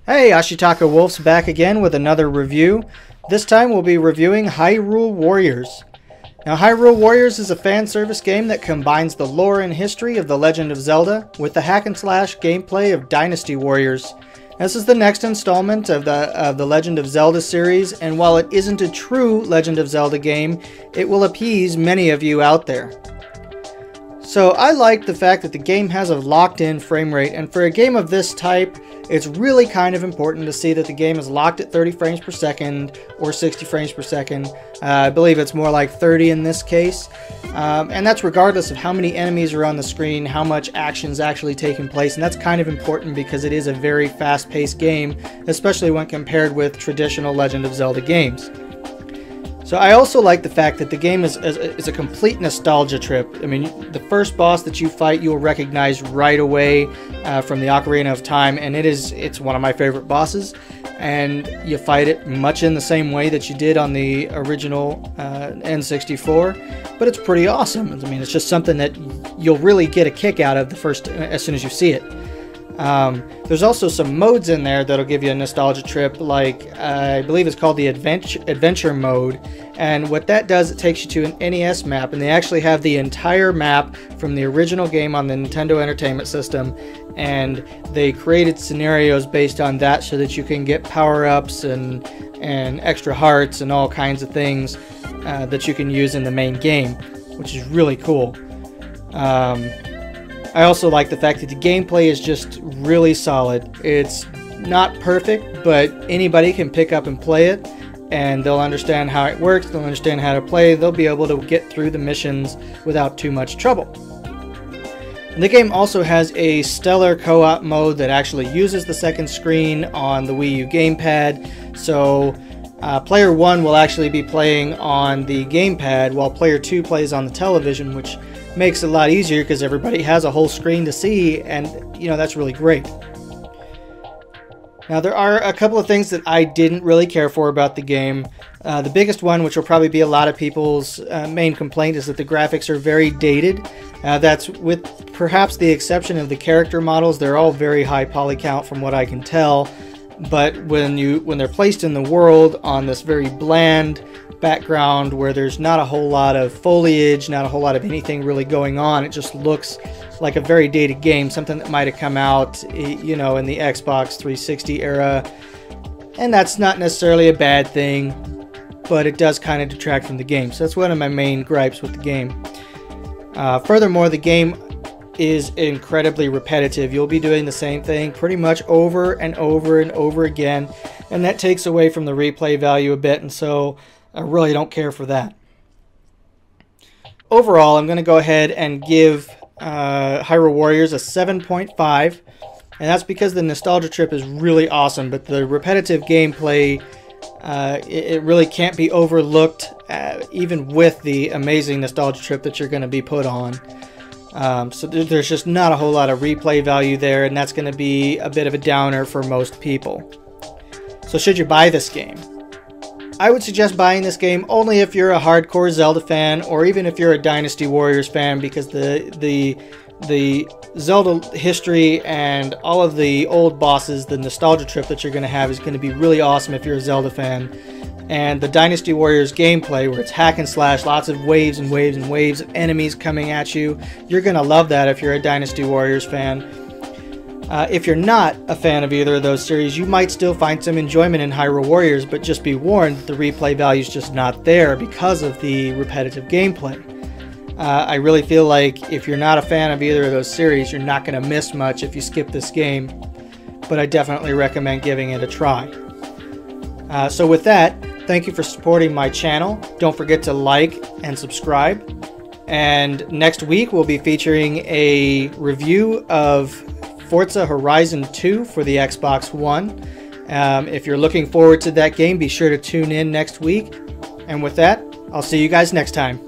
Hey, Ashitaka Wolf's back again with another review. This time we'll be reviewing Hyrule Warriors. Now, Hyrule Warriors is a fan service game that combines the lore and history of The Legend of Zelda with the hack-and-slash gameplay of Dynasty Warriors. This is the next installment of the Legend of Zelda series, and while it isn't a true Legend of Zelda game, it will appease many of you out there. So I like the fact that the game has a locked-in frame rate, and for a game of this type, it's really kind of important to see that the game is locked at 30 frames per second or 60 frames per second. I believe it's more like 30 in this case. And that's regardless of how many enemies are on the screen, how much action is actually taking place, and that's kind of important because it is a very fast-paced game, especially when compared with traditional Legend of Zelda games. So I also like the fact that the game is a complete nostalgia trip. I mean, the first boss that you fight, you'll recognize right away from the Ocarina of Time, and it's one of my favorite bosses. And you fight it much in the same way that you did on the original N64, but it's pretty awesome. I mean, it's just something that you'll really get a kick out of as soon as you see it. There's also some modes in there that'll give you a nostalgia trip, like I believe it's called the adventure mode, and what that does, it takes you to an NES map, and they actually have the entire map from the original game on the Nintendo Entertainment System, and they created scenarios based on that so that you can get power-ups and extra hearts and all kinds of things that you can use in the main game, which is really cool. I also like the fact that the gameplay is just really solid. It's not perfect, but anybody can pick up and play it, and they'll understand how it works, they'll understand how to play, they'll be able to get through the missions without too much trouble. And the game also has a stellar co-op mode that actually uses the second screen on the Wii U gamepad, so player 1 will actually be playing on the gamepad while player 2 plays on the television, which makes it a lot easier because everybody has a whole screen to see, and that's really great. Now, there are a couple of things that I didn't really care for about the game. The biggest one, which will probably be a lot of people's main complaint, is that the graphics are very dated. That's with perhaps the exception of the character models. They're all very high poly count from what I can tell, but when they're placed in the world on this very bland background where there's not a whole lot of foliage, not a whole lot of anything really going on, it just looks like a very dated game, something that might have come out, in the Xbox 360 era. And that's not necessarily a bad thing, but it does kind of detract from the game. So that's one of my main gripes with the game. Furthermore, the game is incredibly repetitive. You'll be doing the same thing pretty much over and over and over again, and that takes away from the replay value a bit, and so I really don't care for that. Overall, I'm going to go ahead and give Hyrule Warriors a 7.5, and that's because the nostalgia trip is really awesome, but the repetitive gameplay, it really can't be overlooked, even with the amazing nostalgia trip that you're going to be put on. So there's just not a whole lot of replay value there, and that's going to be a bit of a downer for most people. So should you buy this game? I would suggest buying this game only if you're a hardcore Zelda fan, or even if you're a Dynasty Warriors fan, because the Zelda history and all of the old bosses, the nostalgia trip that you're going to have is going to be really awesome if you're a Zelda fan. And the Dynasty Warriors gameplay, where it's hack and slash, lots of waves and waves and waves of enemies coming at you, you're going to love that if you're a Dynasty Warriors fan. If you're not a fan of either of those series, you might still find some enjoyment in Hyrule Warriors, but just be warned, the replay value is just not there because of the repetitive gameplay. I really feel like if you're not a fan of either of those series, you're not going to miss much if you skip this game, but I definitely recommend giving it a try. So with that, thank you for supporting my channel. Don't forget to like and subscribe. And next week we'll be featuring a review of Forza Horizon 2 for the Xbox One. If you're looking forward to that game, be sure to tune in next week. And with that, I'll see you guys next time.